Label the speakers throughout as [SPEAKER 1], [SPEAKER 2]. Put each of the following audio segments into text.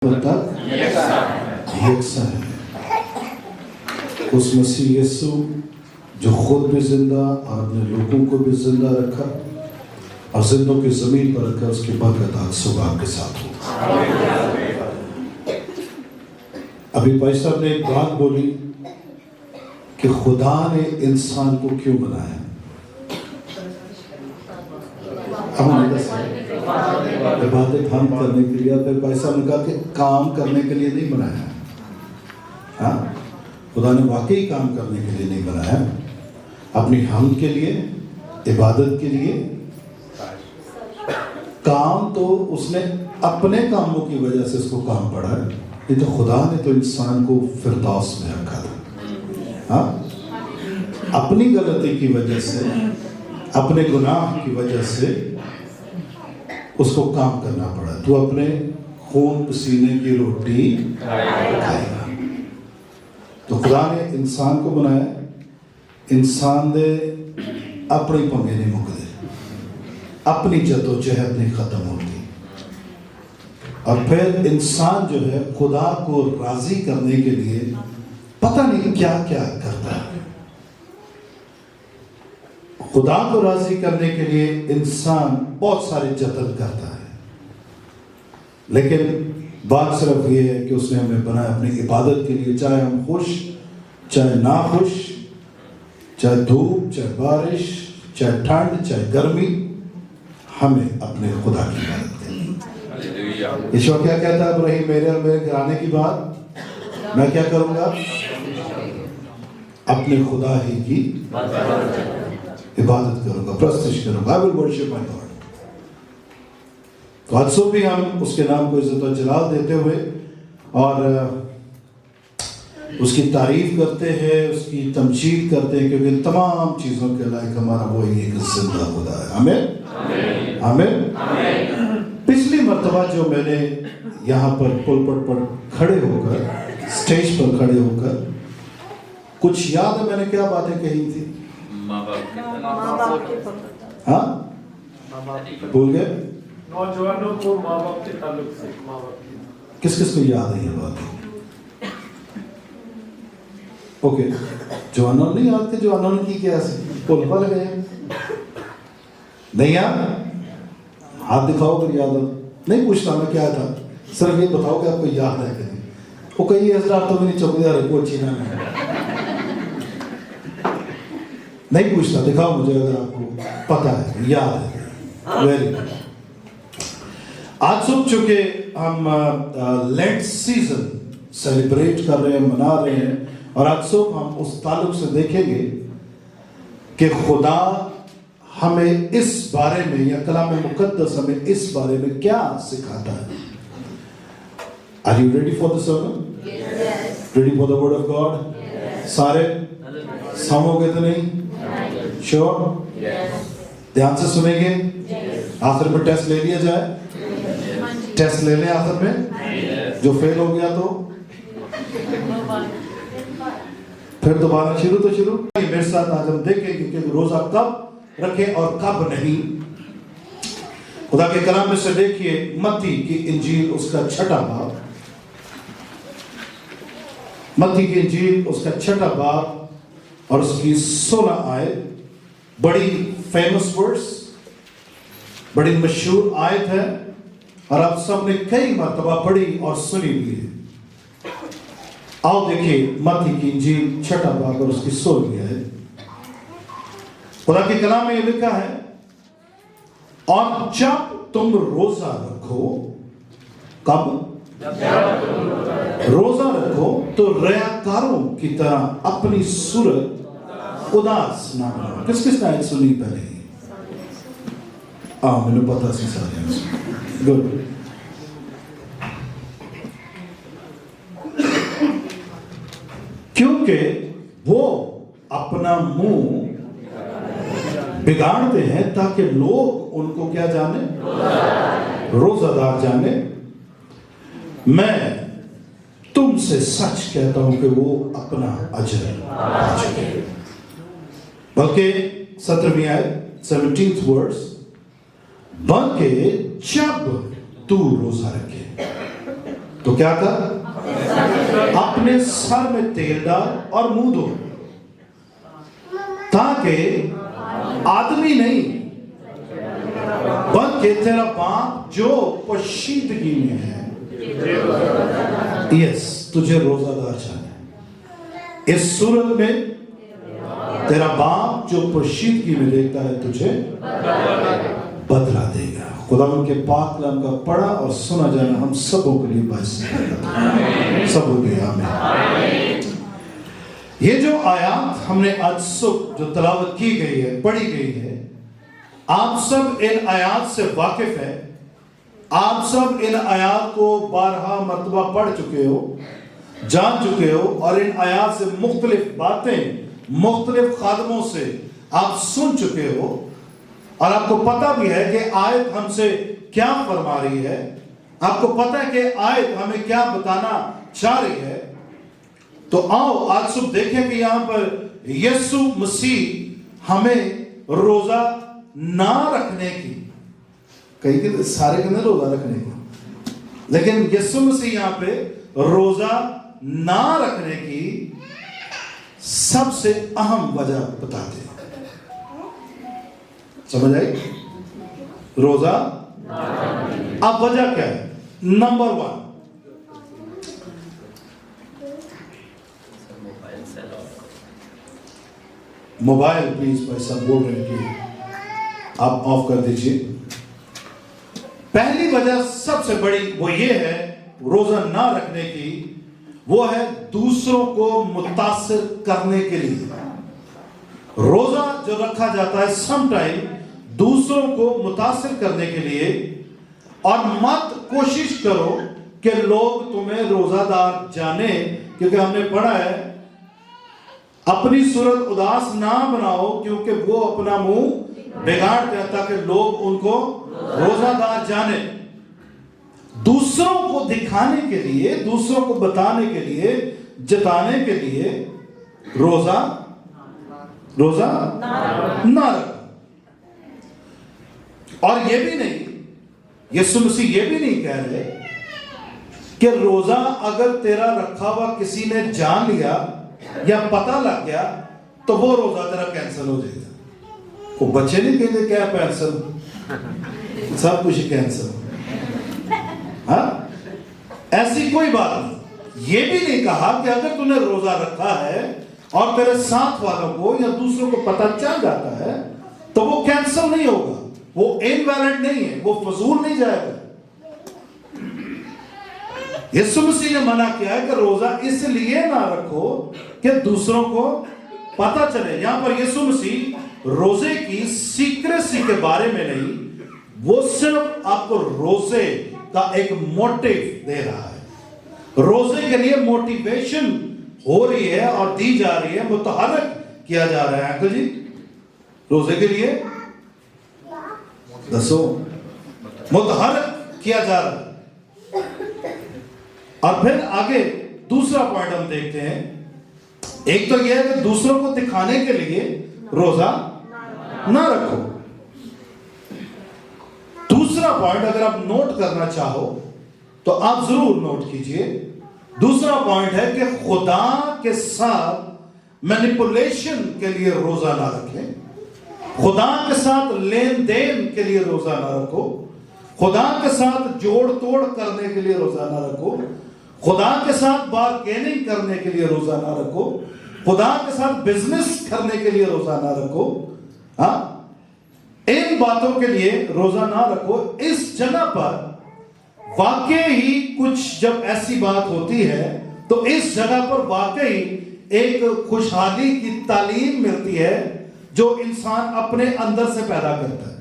[SPEAKER 1] तक यकसा है। उस मसीह यीशु जो खुद भी जिंदा और अपने लोगों को भी जिंदा रखा और जिंदों की जमीन पर रखा, उसकी बरकत आज सुबह आपके साथ हो। अभी भाई साहब ने एक बात बोली कि खुदा ने इंसान को क्यों बनाया। इबादत हम करने के लिए, फिर भाई साहब ने कहा कि काम करने के लिए नहीं बनाया। हाँ, खुदा ने वाकई काम करने के लिए नहीं बनाया, अपनी हम के लिए, इबादत के लिए। काम तो उसने अपने कामों की वजह से उसको काम पड़ा है। ये तो खुदा ने तो इंसान को फिरदौस में रखा था। हाँ, अपनी गलती की वजह से, अपने गुनाह की वजह से उसको काम करना पड़ा। तू अपने खून पसीने की रोटी खाएगा। तो खुदा ने इंसान को बनाया, इंसान दे अपनी पंगे नहीं मुकदे, अपनी जद्दोजहद नहीं खत्म होती। और फिर इंसान जो है खुदा को राजी करने के लिए पता नहीं क्या क्या करता है। खुदा को राजी करने के लिए इंसान बहुत सारे जतन करता है, लेकिन बात सिर्फ ये है कि उसने हमें बनाया अपनी इबादत के लिए। चाहे हम खुश, चाहे ना खुश, चाहे धूप, चाहे बारिश, चाहे ठंड, चाहे गर्मी, हमें अपने खुदा की इबादत करनी। ईश्वर क्या कहता है, इब्राहिम मेरे और मेरे घराने की बात मैं क्या करूंगा, अपने खुदा ही की इबादत करूंगा, प्रस्तुत करूंगा। I will worship my God। तो आज सुबह भी हम उसके नाम को इज्जत और जलाल देते हुए और उसकी तारीफ करते हैं, उसकी तमजीद करते हैं, क्योंकि तमाम चीजों के लायक हमारा वही एक जिंदा खुदा है। आमीन, आमीन। पिछली मर्तबा जो मैंने यहाँ पर पुलपट पर खड़े होकर, स्टेज पर खड़े होकर, कुछ याद है मैंने क्या बातें कही थी? हाँ, भूल गए?
[SPEAKER 2] नौजवानों को माँ बाप के ताल्लुक से,
[SPEAKER 1] किस किस को याद है ये बात? ओके, जवानों नहीं याद थे? जवानों ने की क्या पुल पर गए नहीं याद? हाथ दिखाओ अगर याद हो। नहीं पूछता मैं क्या था, सिर्फ ये बताओ कि आपको याद है कि नहीं। वो कई हज़ार तो भी नहीं, चौकीदार है कोई चीना नहीं पूछता, दिखाओ मुझे अगर आपको पता है, याद है। Very good. आज सुबह चुके हम लेंट सीजन सेलिब्रेट कर रहे हैं, मना रहे हैं, और आज सुबह हम उस ताल्लुक से देखेंगे कि खुदा हमें इस बारे में, या कलाम मुकद्दस हमें इस बारे में क्या सिखाता है। Are you ready for the sermon? Yes. Ready for the word of God? Yes. सारे समोगे तो नहीं? Sure? Yes. ध्यान से सुनेंगे? Yes. आखिर में टेस्ट ले लिया जाए? Yes. टेस्ट ले लें आखिर में? Yes. जो फेल हो गया तो फिर दोबारा शुरू तो शुरू। मेरे साथ आज हम देखेंगे कि रोजा कब रखें और कब नहीं। खुदा के कलाम में से देखिए मत्ती की इंजील उसका 6वां बाब, मत्ती की इंजील उसका 6वां बाब और उसकी 16 आयत। बड़ी फेमस वर्स, बड़ी मशहूर आयत है और आप सबने कई मर्तबा पढ़ी और सुनी भी है। आओ देखिए मत्ती की इंजील 6वां बाब और उसकी 16वीं आयत। खुदा के कलाम में ये लिखा है, और जब तुम रोजा रखो, कब रोजा रखो तो रियाकारों की तरह अपनी सूरत उदास ना बनाओ। किस किस ने आयत सुनी पहले? मैंने पता सी सारे। गुड। क्योंकि वो अपना मुंह बिगाड़ते हैं ताकि लोग उनको क्या जाने, रोजादार जाने। मैं तुमसे सच कहता हूं कि वो अपना अजर पा चुके। बल्कि 17वीं आयत 17th वर्स, बल्कि जब तू रोजा रखे तो क्या कर? अपने सर में तेल डाल और मुंह धो, ताकि आदमी नहीं बल्कि तेरा बाप जो पोशीदगी में है, यस, तुझे रोजादार जाने। इस सूरत में तेरा बाप जो पोशीदगी में देखता है तुझे बदला देगा। खुदा उनके पाक कलाम का पढ़ा और सुना जाना हम सबों के लिए बाइस सबों के लिए आमीन। ये जो आयत हमने आज सुबह जो तलावत की गई है, पढ़ी गई है, आप सब इन आयत से वाकिफ है, आप सब इन आयत को 12 मरतबा पढ़ चुके हो, जान चुके हो, और इन आयत से मुख्तलिफ बातें मुख्तलिफ खादमों से आप सुन चुके हो, और आपको पता भी है कि आयत हमसे क्या फरमा रही है, आपको पता है कि आयत हमें क्या बताना चाह रही है। तो आओ आज सुबह देखें कि यहां पर यीशु मसीह हमें रोजा ना रखने की, कहीं के सारे कहते रोजा रखने की, लेकिन यीशु मसीह यहां पे रोजा ना रखने की सबसे अहम वजह बताते हैं। समझ आई? रोजा अब वजह क्या है? नंबर 1, मोबाइल प्लीज भाई साहब बोल रहे हैं कि आप ऑफ कर दीजिए। पहली वजह सबसे बड़ी वो ये है रोजा ना रखने की, वो है दूसरों को मुतासिर करने के लिए। रोजा जो रखा जाता है समटाइम दूसरों को मुतासिर करने के लिए, और मत कोशिश करो कि लोग तुम्हें रोजादार जाने, क्योंकि हमने पढ़ा है अपनी सूरत उदास ना बनाओ, क्योंकि वो अपना मुंह बिगाड़ते हैं ताकि लोग उनको रोजादार जाने। दूसरों को दिखाने के लिए, दूसरों को बताने के लिए, जताने के लिए रोजा ना रखो। और ये भी नहीं, यीशु मसीह ये भी नहीं कह रहे कि रोजा अगर तेरा रखा हुआ किसी ने जान लिया या पता लग गया तो वो रोजा तेरा कैंसिल हो जाएगा। वो बच्चे नहीं कहते क्या कैंसिल, सब कुछ कैंसिल। हाँ, ऐसी कोई बात नहीं। ये भी नहीं कहा कि अगर तूने रोजा रखा है और तेरे साथ वालों को या दूसरों को पता चल जाता है तो वो कैंसिल नहीं होगा, वो इनवैलिड नहीं है, वो फजूल नहीं जाएगा। यीशु मसीह ने मना किया है कि रोजा इसलिए ना रखो कि दूसरों को पता चले। यहां पर यीशु मसीह रोजे की सीक्रेसी के बारे में नहीं, वो सिर्फ आपको रोजे का एक मोटिव दे रहा है। रोजे के लिए मोटिवेशन हो रही है और दी जा रही है, मुतहर्रिक किया जा रहा है। अंकल जी, रोजे के लिए दसो मुतहर्रिक किया जा रहा है। और फिर आगे दूसरा पॉइंट हम देखते हैं। एक तो यह है कि दूसरों को दिखाने के लिए रोजा ना रखो। दूसरा पॉइंट अगर आप नोट करना चाहो तो आप जरूर नोट कीजिए। दूसरा पॉइंट है कि खुदा के साथ मैनिपुलेशन के लिए रोजा ना रखें, खुदा के साथ लेन देन के लिए रोजा ना रखो, खुदा के साथ जोड़ तोड़ करने के लिए रोजा ना रखो, खुदा के साथ बार्गेनिंग करने के लिए रोजा ना रखो, खुदा के साथ बिजनेस करने के लिए रोजा ना रखो। हाँ, इन बातों के लिए रोजा ना रखो। इस जगह पर वाकई ही कुछ जब ऐसी बात होती है तो इस जगह पर वाकई एक खुशहाली की तालीम मिलती है जो इंसान अपने अंदर से पैदा करता है।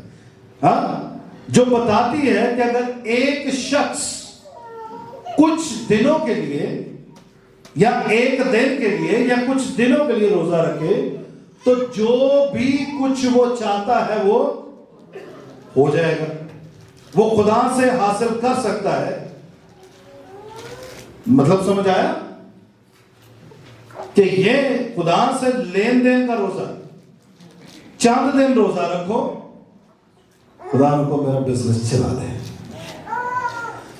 [SPEAKER 1] हाँ, जो बताती है कि अगर एक शख्स कुछ दिनों के लिए या एक दिन के लिए या कुछ दिनों के लिए रोजा रखे तो जो भी कुछ वो चाहता है वो हो जाएगा, वो खुदा से हासिल कर सकता है। मतलब समझ आया कि ये खुदा से लेन देन का रोजा। चंद दिन रोजा रखो, खुदा को मेरा बिजनेस चला दे।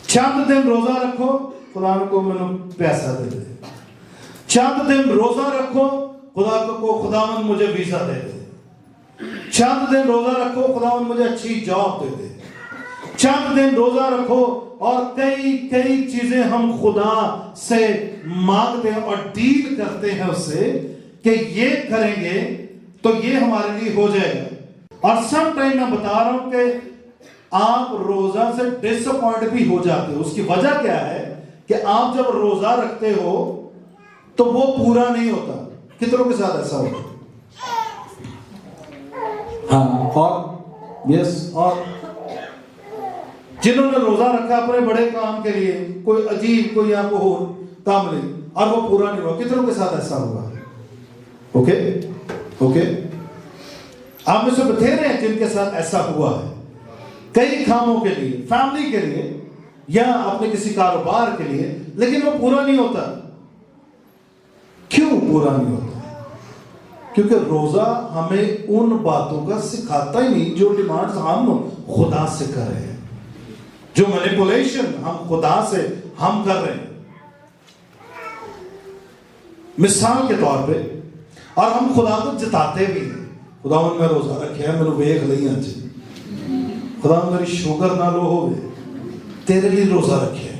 [SPEAKER 1] चंद दिन रोजा रखो, खुदा को मैंने पैसा दे दे, चंद दिन रोजा रखो, खुदा को खुदावन मुझे वीजा दे दे, चंद दिन रोजा रखो, खुदावन मुझे अच्छी जॉब दे दे, चंद दिन रोजा रखो, और कई कई चीजें हम खुदा से मांगते हैं और डील करते हैं उससे कि ये करेंगे तो ये हमारे लिए हो जाएगा। और सम टाइम मैं बता रहा हूं कि आप रोजा से डिसअपॉइंट भी हो जाते हो। उसकी वजह क्या है कि आप जब रोजा रखते हो तो वो पूरा नहीं होता। कितनों के साथ ऐसा होता? हाँ, और यस, और जिन्होंने रोजा रखा अपने बड़े काम के लिए, कोई अजीब कोई आपको हो काम नहीं, और वो पूरा नहीं हुआ। कितनों के साथ ऐसा हुआ? ओके ओके, आप में से बथेरे हैं जिनके साथ ऐसा हुआ है, कई कामों के लिए, फैमिली के लिए या अपने किसी कारोबार के लिए, लेकिन वो पूरा नहीं होता। क्यों पूरा नहीं होता? क्योंकि रोजा हमें उन बातों का सिखाता ही नहीं जो डिमांड्स हम खुदा से कर रहे हैं, जो मैनिपुलेशन हम खुदा से हम कर रहे हैं। मिसाल के तौर पे, और हम खुदा को जताते भी हैं, खुदा मैं रोजा रखे मैंने वेख ली अज, खुदा मेरी शुगर ना लो हो, तेरे लिए रोजा रखे,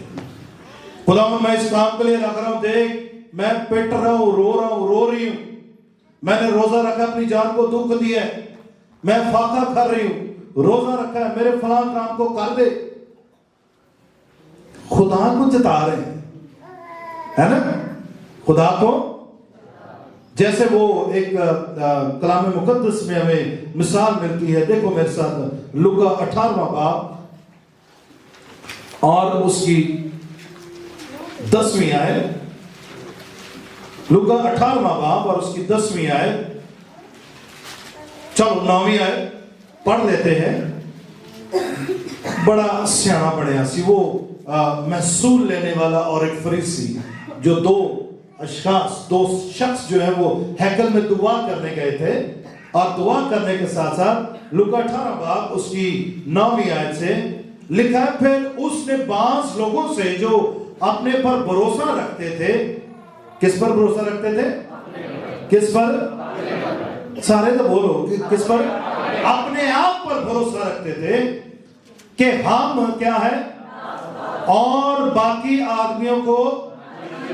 [SPEAKER 1] खुदा मैं इस काम के लिए रख रहा हूं, देख मैं पिट रहा हूं, रो रही हूं, मैंने रोजा रखा, अपनी जान को दुख दिया है, मैं फाका कर रही हूं, रोजा रखा है, मेरे फलां काम को कर दे। खुदा को जता रहे हैं, है ना? खुदा को, जैसे वो एक कलाम मुकद्दस में हमें मिसाल मिलती है। देखो मेरे साथ लूका 18वां बाब और उसकी 10वीं आयत। लूका 18वां बाब और उसकी 10वीं आयत, चलो 9वीं आयत पढ़ लेते हैं। बड़ा सियाना बढ़िया सी वो महसूल लेने वाला और एक फरीसी, जो दो शख्स जो है वो हैकल में दुआ करने गए थे, और दुआ करने के साथ साथ लूका 18 बाब उसकी 9वीं आयत से लिखा है, फिर उसने बांस लोगों से जो अपने पर भरोसा रखते थे, किस पर भरोसा रखते थे? किस पर? सारे तो बोलो, किस पर? अपने आप पर भरोसा रखते थे कि हम क्या है, और बाकी आदमियों को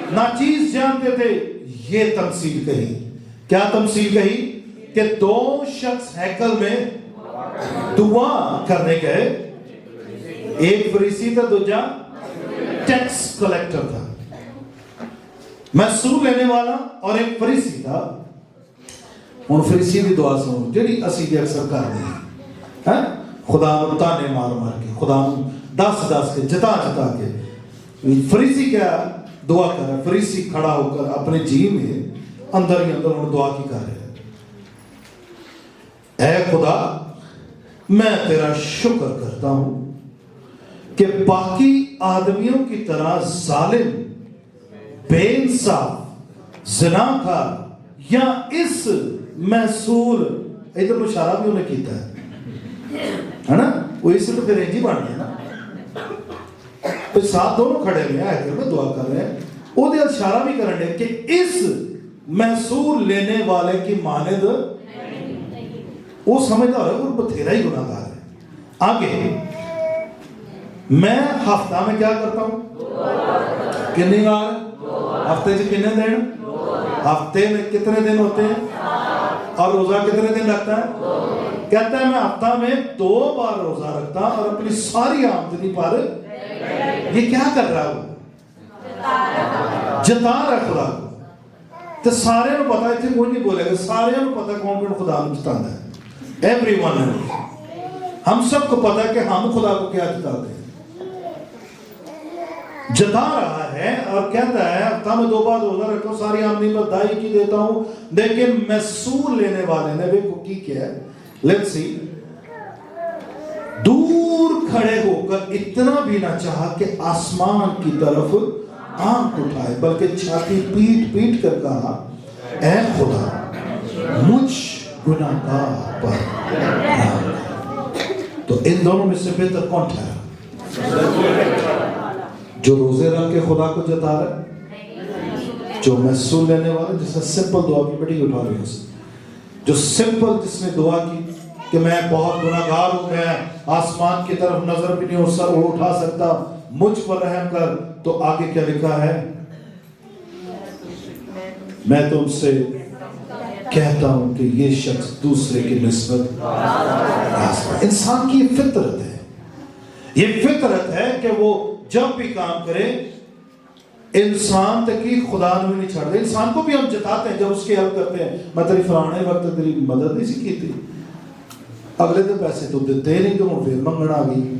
[SPEAKER 1] नाचीज जानते थे। ये तमसील कही, क्या तमसील कही? कि दो शख्स हैकल में दुआ करने गए, एक फरीसी था, दूसरा टैक्स कलेक्टर था, महसूल लेने वाला, और एक फरीसी था। उन फरीसी की दुआ सुनो जी असी अक्सर कर दी है, खुदा ताने मार मार के, खुदा दस के, जता के। फरीसी क्या दुआ कर रहा है? फरीसी खड़ा होकर अपने जी में अंदर ही अंदर उन्हें दुआ की कर रहे हैं, ऐ खुदा मैं तेरा शुक्र करता हूं कि बाकी आदमियों की तरह जालिम, बेइंसाफ, ज़िनाकार या इस महसूल, इधर इशारा भी उन्हें किया है ना, वो इससे तो फिर इंजी बन गया ना, तो साथ दोनों खड़े हुए हैं, में दुआ कर रहे हैं, वो इशारा भी कर रहे हैं कि इस महसूल लेने वाले की मानद, वो समझता है वो बथेरा ही गुनाहगार है। आगे, मैं हफ्ता में क्या करता हूं? कितनी बार? हफ्ते से कितने दिन? हफ्ते में कितने दिन होते हैं? और रोजा कितने दिन रखता है? कहता है मैं हफ्ता में 2 बार रोजा रखता और अपनी सारी आमदनी पर, ये क्या कर रहा है? वो जता रहा खुदा को। तो सारे को पता, इतने कोई नहीं बोलेगा, सारे को पता कौन कौन खुदा को जताता है। एवरीवन है, हम सबको पता है कि हम खुदा को क्या जताते हैं। जता रहा है और कहता है हफ्ता में 2 बार रोजा रखो, सारी आमदनी पर दाई की देता हूं, लेकिन महसूल लेने वाले ने वे की क्या है? लेट्स सी, दूर खड़े होकर इतना भी ना चाहा कि आसमान की तरफ आंख उठाए, बल्कि छाती पीट पीट कर कहा, ऐ खुदा मुझ गुनाहगार पर रहम कर। तो इन दोनों में से बेहतर कौन ठहरा? جو روزے رکھ کے خدا کو جتا رہا ہے، جو محصول لینے والا، جس نے سمپل دعا کی، بیٹی اٹھا رہی ہے، جو سمپل جس نے دعا کی کہ میں بہت گناہگار ہوں، میں آسمان کی طرف نظر بھی نہیں اٹھا سکتا، مجھ پر رحم کر، تو آگے کیا لکھا ہے؟ میں تم سے کہتا ہوں کہ یہ شخص دوسرے کی نسبت، انسان کی یہ فطرت ہے، یہ فطرت ہے کہ وہ جب بھی کام کرے انسان تک کی خدا نے بھی نہیں چھڑ دے. انسان کو بھی ہم جتاتے ہیں جب اس کی ہیلپ کرتے ہیں، میں تیری فلانے وقت تیری مدد نہیں سی کی تھی، اگلے دن پیسے تو دیتے نہیں، تو پھر منگنا آ گئی،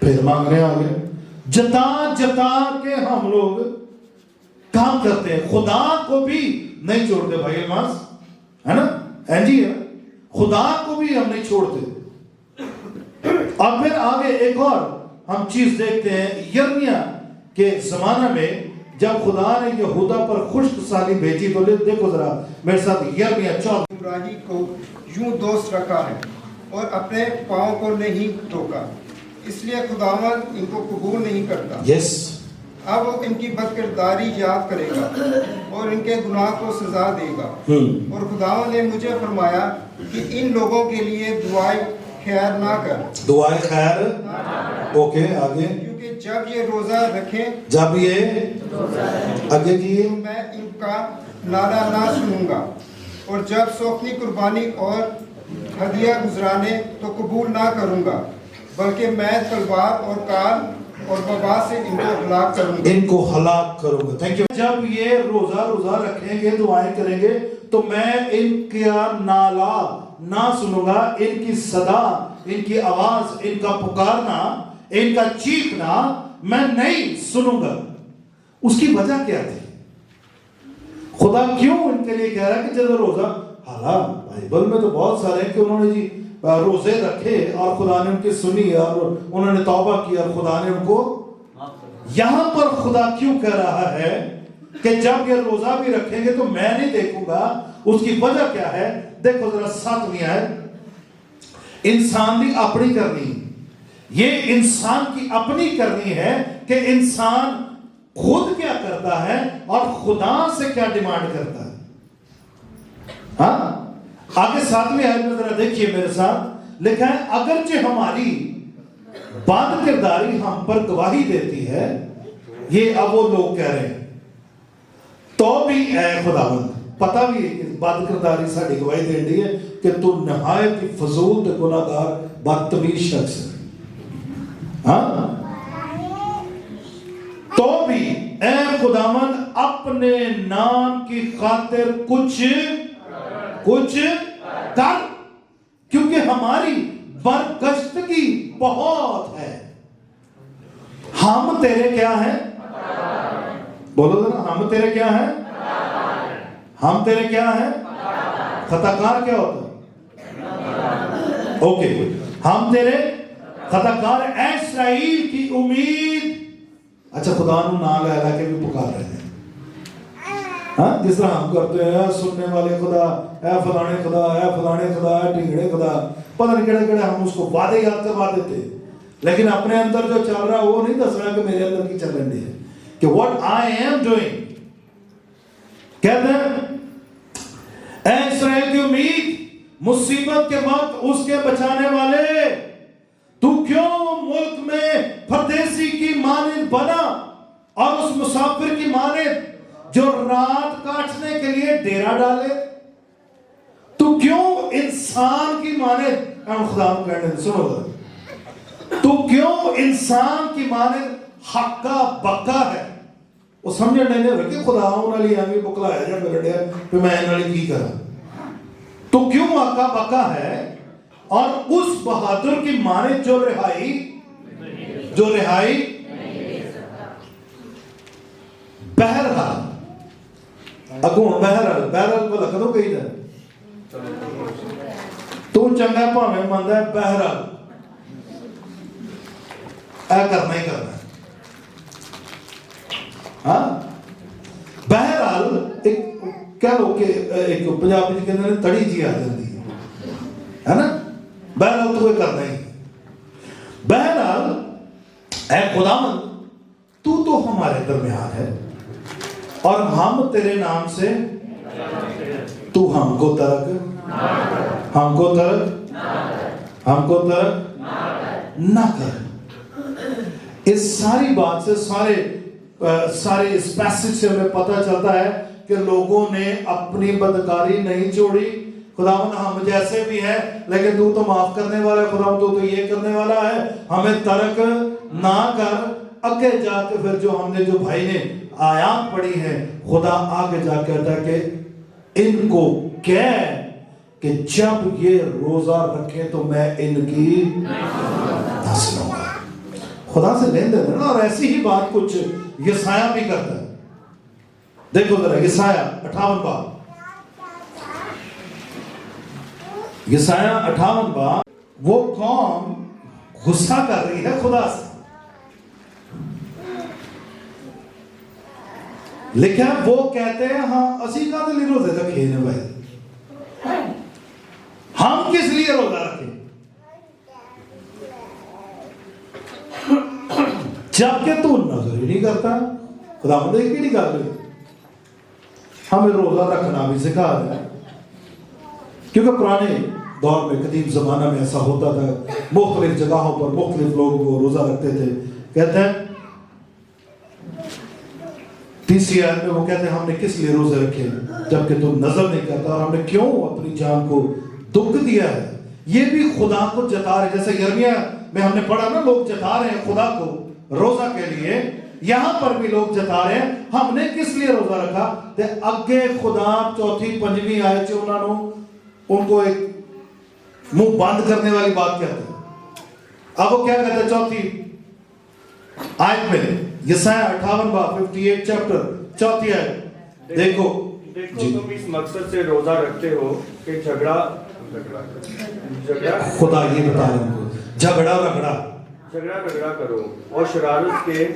[SPEAKER 1] پھر مانگنے آ گئے. جتا جتا کے ہم لوگ کام کرتے ہیں، خدا کو بھی نہیں چھوڑتے. بھائی الماس ہے نا، جی ہے، خدا کو بھی ہم نہیں چھوڑتے. اور پھر آگے ایک اور ہم چیز دیکھتے ہیں، یرمیہ کے زمانہ میں جب خدا نے یہودا پر خشک سالی بھیجی، تو دیکھو ذرا میرے ساتھ یرمیہ 4.
[SPEAKER 3] گمراہی کو یوں دوست رکھا ہے اور اپنے پاؤں کو نہیں ٹوکا، اس لیے خداوند ان کو قبول نہیں کرتا.
[SPEAKER 1] یس،
[SPEAKER 3] اب وہ ان کی بد کرداری یاد کرے گا اور ان کے گناہ کو سزا دے گا. اور خداوند نے مجھے فرمایا کہ ان لوگوں کے لیے دعائیں خیر نہ کر.
[SPEAKER 1] دعائیں خیر، اوکے آگے.
[SPEAKER 3] کیونکہ جب یہ روزہ رکھیں،
[SPEAKER 1] جب یہ آگے کی
[SPEAKER 3] تو میں ان کا نعرہ نہ سنوں گا، اور جب سوکھنی قربانی اور ہدیہ گزرانے تو قبول نہ کروں گا، بلکہ میں تلوار اور کال اور وبا سے ان کو ہلاک کروں گا.
[SPEAKER 1] ان کو ہلاک کروں گا. Thank you. جب یہ روزہ رکھیں گے، دعائیں کریں گے، تو میں ان کا نالا نہ سنوں گا، ان کی صدا، ان کی آواز، ان کا پکارنا، ان کا چیخنا میں نہیں سنوں گا. اس کی وجہ کیا تھی؟ خدا کیوں ان کے لیے کہہ رہا ہے کہ جب روزہ، حالانکہ بائبل میں تو بہت سارے ہیں کہ انہوں نے جی روزے رکھے اور خدا نے ان کی سنی اور انہوں نے توبہ کی اور خدا نے ان کو. یہاں پر خدا کیوں کہہ رہا ہے کہ جب یہ روزہ بھی رکھیں گے تو میں نہیں دیکھوں گا؟ اس کی وجہ کیا ہے؟ دیکھو ذرا 7ویں آیت. انسان کی اپنی کرنی، یہ انسان کی اپنی کرنی ہے کہ انسان خود کیا کرتا ہے اور خدا سے کیا ڈیمانڈ کرتا ہے. ہاں آگے 7ویں آیت میں ذرا دیکھیے میرے ساتھ، لکھا ہے اگرچہ ہماری بد کرداری ہم پر گواہی دیتی ہے، یہ اب وہ لوگ کہہ رہے ہیں، تو بھی اے خداوند پتہ بھی ہے کہ بد کرداری ساڑی گواہی دے رہی ہے کہ تو نہایت فضول تے گناہگار بدتمیز شخص ہے. ہاں تو بھی اے خداوند اپنے نام کی خاطر کچھ کر، کیونکہ ہماری برگشتگی بہت ہے. ہم تیرے کیا ہیں؟ بولو ذرا، ہم تیرے کیا ہیں؟ ہم تیرے کیا ہیں؟ خطاکار کیا ہوتا ہے؟ اوکے، ہم تیرے خطاکار، اے اسرائیل کی امید. اچھا، خدا نو نام لے کے بھی پکار رہے ہیں، ہاں جس طرح ہم کرتے ہیں، اے سننے والے خدا، اے فلانے خدا، اے فلانے خدا، اے ٹھنگڑے خدا، پتہ نہیں کڑے کڑے ہم اس کو وعدے یاد کروا دیتے، لیکن اپنے اندر جو چل رہا ہے وہ نہیں دس رہا کہ میرے اندر کی چل رہی ہے، کہ what I am doing. کہتے ہیں اے اسرائیل کی امید، مصیبت کے وقت اس کے بچانے والے، تو کیوں ملک میں پردیسی کی مانند بنا اور اس مسافر کی مانند جو رات کاٹنے کے لیے ڈیرا ڈالے؟ تو کیوں انسان کی مانند، خدا کہنے سنو ذرا، تو کیوں انسان کی مانند حقا بکا ہے؟ وہ سمجھے نہیں رہے کہ خدا انہوں نے ہمیں بکلا ہے جب بگڑے پھر میں انہوں نے کی کرا. تو کیوں حقا بکا ہے اور اس بہادر کی مانند جو رہائی بہرحال اگون بہرحال بلا کدوں کہی جائے تو چنگا پاویں مند ہے، بہرحال اے کرنا ہی کرنا ہے. ہاں بہرحال ایک کہہ لو کہ ایک پنجابی کے اندر تڑی جی آ جاتی ہے نا، بہرحال تو یہ کرنا ہی. بہرحال اے خداوند تو ہمارے درمیان ہے اور ہم تیرے نام سے تو ہم کو ترک نہ کر. اس ساری بات سے سارے اس پیسج سے ہمیں پتہ چلتا ہے کہ لوگوں نے اپنی بدکاری نہیں چھوڑی. خداوند ہم جیسے بھی ہیں لیکن تو معاف کرنے والا ہے. خداوند تو یہ کرنے والا ہے, ہمیں ترک نہ کر. آگے جا کے پھر جو ہم نے جو بھائی نے آیات پڑھی ہے, خدا آگے جا کے کہتا ہے کہ ان کو کہہ کہ جب یہ روزہ رکھے تو میں ان کی نہ سنوں گا. خدا سے لین دین ہے نا. اور ایسی ہی بات کچھ یسایہ بھی کرتا ہے. دیکھو ذرا یسایہ 58 باب, یسایہ 58 باب. وہ قوم غصہ کر رہی ہے خدا سے, لیکن وہ کہتے ہیں ہاں اسی کا دلی روزے رکھے ہیں بھائی, ہم کس لیے روزہ رکھیں جبکہ تو نظر ہی نہیں کرتا. خدا مدد کی نہیں کر رہے. ہمیں روزہ رکھنا بھی سکھا رہا ہے, کیونکہ پرانے دور میں قدیم زمانہ میں ایسا ہوتا تھا, مختلف جگہوں پر مختلف لوگ وہ روزہ رکھتے تھے. کہتے ہیں تیسری آیت میں وہ کہتے ہیں ہم نے کس لیے روزے رکھے جبکہ تو نظر نہیں کرتا, اور ہم نے کیوں اپنی جان کو دکھ دیا ہے. یہ بھی خدا کو جتا رہے, جیسے یرمیہ میں ہم نے پڑھا نا, لوگ جتا رہے ہیں خدا کو روزہ کے لیے. یہاں پر بھی لوگ جتا رہے ہیں ہم نے کس لیے روزہ رکھا. تے اگے خدا چوتھی پنجویں آیت سے انہوں نے ان کو ایک منہ بند کرنے والی بات کہتے ہیں. اب وہ کیا کہتے ہیں چوتھی آیت میں, یسایہ 58 باب 58 چیپٹر چوتھی آیت دیکھو.
[SPEAKER 2] تم اس مقصد سے روزہ رکھتے ہو کہ جھگڑا
[SPEAKER 1] خدا یہ بتا رہے ہیں جھگڑا
[SPEAKER 2] رگڑا کرو اور شرارت کے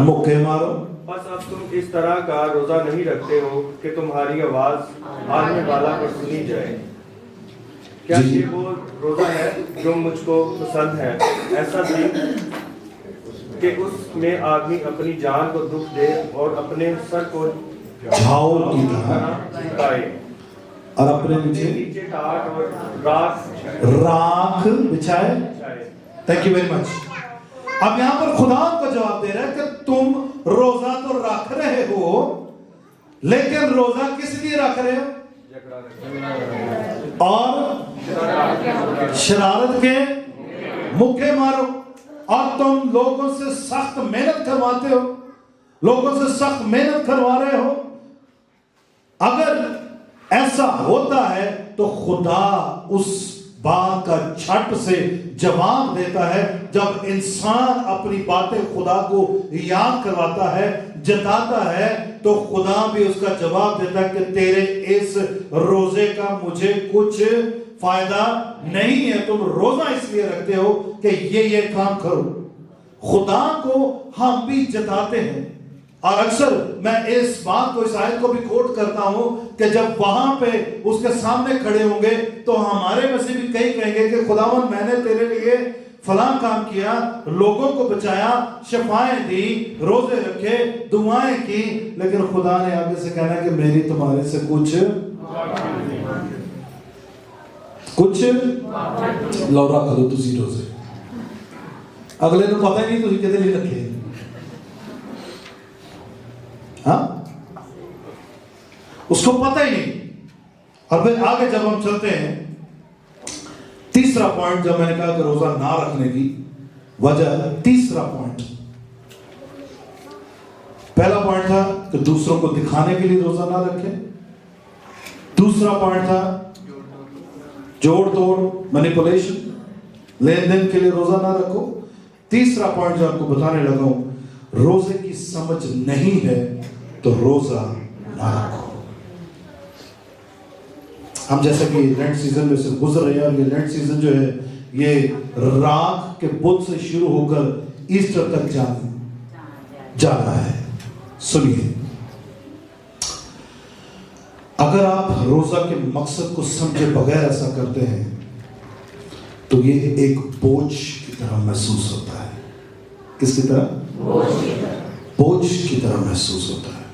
[SPEAKER 1] مکے مارو.
[SPEAKER 2] بس اب تم اس طرح کا روزہ نہیں رکھتے ہو کہ تمہاری آواز آنے والا پر سنی جائے. کیا یہ وہ روزہ ہے جو مجھ کو پسند ہے, ایسا دن کہ اس میں آدمی اپنی جان کو دکھ دے اور اپنے سر کو
[SPEAKER 1] جھاؤ کی طرح
[SPEAKER 2] جھکائے
[SPEAKER 1] اور اپنے نیچے
[SPEAKER 2] ٹاٹ اور
[SPEAKER 1] راکھ بچھائے. Thank you very much. اب یہاں پر خدا کو جواب دے رہا ہے کہ تم روزہ تو رکھ رہے ہو, لیکن روزہ کس لیے رکھ رہے ہو؟ اور شرارت کے مکے مارو. اور تم لوگوں سے سخت محنت کرواتے ہو, لوگوں سے سخت محنت کروا رہے ہو. اگر ایسا ہوتا ہے تو خدا اس بات کا چھٹ سے جواب دیتا ہے. جب انسان اپنی باتیں خدا کو یاد کرواتا ہے, جتاتا ہے, تو خدا بھی اس کا جواب دیتا ہے کہ تیرے اس روزے کا مجھے کچھ فائدہ نہیں ہے, تم روزہ اس لیے رکھتے ہو کہ یہ کام کرو. خدا کو ہم بھی جتاتے ہیں, اور اکثر میں اس بات کو, اس آیت کو بھی کوٹ کرتا ہوں کہ جب وہاں پہ اس کے سامنے کھڑے ہوں گے تو ہمارے میں سے بھی کئی کہیں گے کہ خداوند میں نے تیرے لیے فلاں کام کیا, لوگوں کو بچایا, شفائیں دی, روزے رکھے, دعائیں کی, لیکن خدا نے آگے سے کہنا کہ میری تمہارے سے کچھ لورا کرو تسی روزے. اگلے کو پتہ ہی نہیں تسی کدے لیے رکھے. ہاں اس کو پتہ ہی نہیں. اور پھر آگے جب ہم چلتے ہیں, تیسرا پوائنٹ جب میں نے کہا کہ روزہ نہ رکھنے کی وجہ, تیسرا پوائنٹ, پہلا پوائنٹ تھا کہ دوسروں کو دکھانے کے لیے روزہ نہ رکھے. دوسرا پوائنٹ تھا جوڑ توڑ, مینیپولیشن, لین دین کے لیے روزہ نہ رکھو. تیسرا پوائنٹ جو آپ کو بتانے لگا ہوں, روزے کی سمجھ نہیں ہے تو روزہ نہ رکھو. ہم جیسا کہ لینٹ سیزن میں سے گزر رہے ہیں, اور یہ لینٹ سیزن جو ہے یہ راکھ کے بدھ سے شروع ہو کر ایسٹر تک جانا ہے. سنیے, اگر آپ روزہ کے مقصد کو سمجھے بغیر ایسا کرتے ہیں تو یہ ایک بوجھ کی طرح محسوس ہوتا ہے. کس کی طرح؟ بوجھ کی طرح. बोझ की तरह महसूस होता है।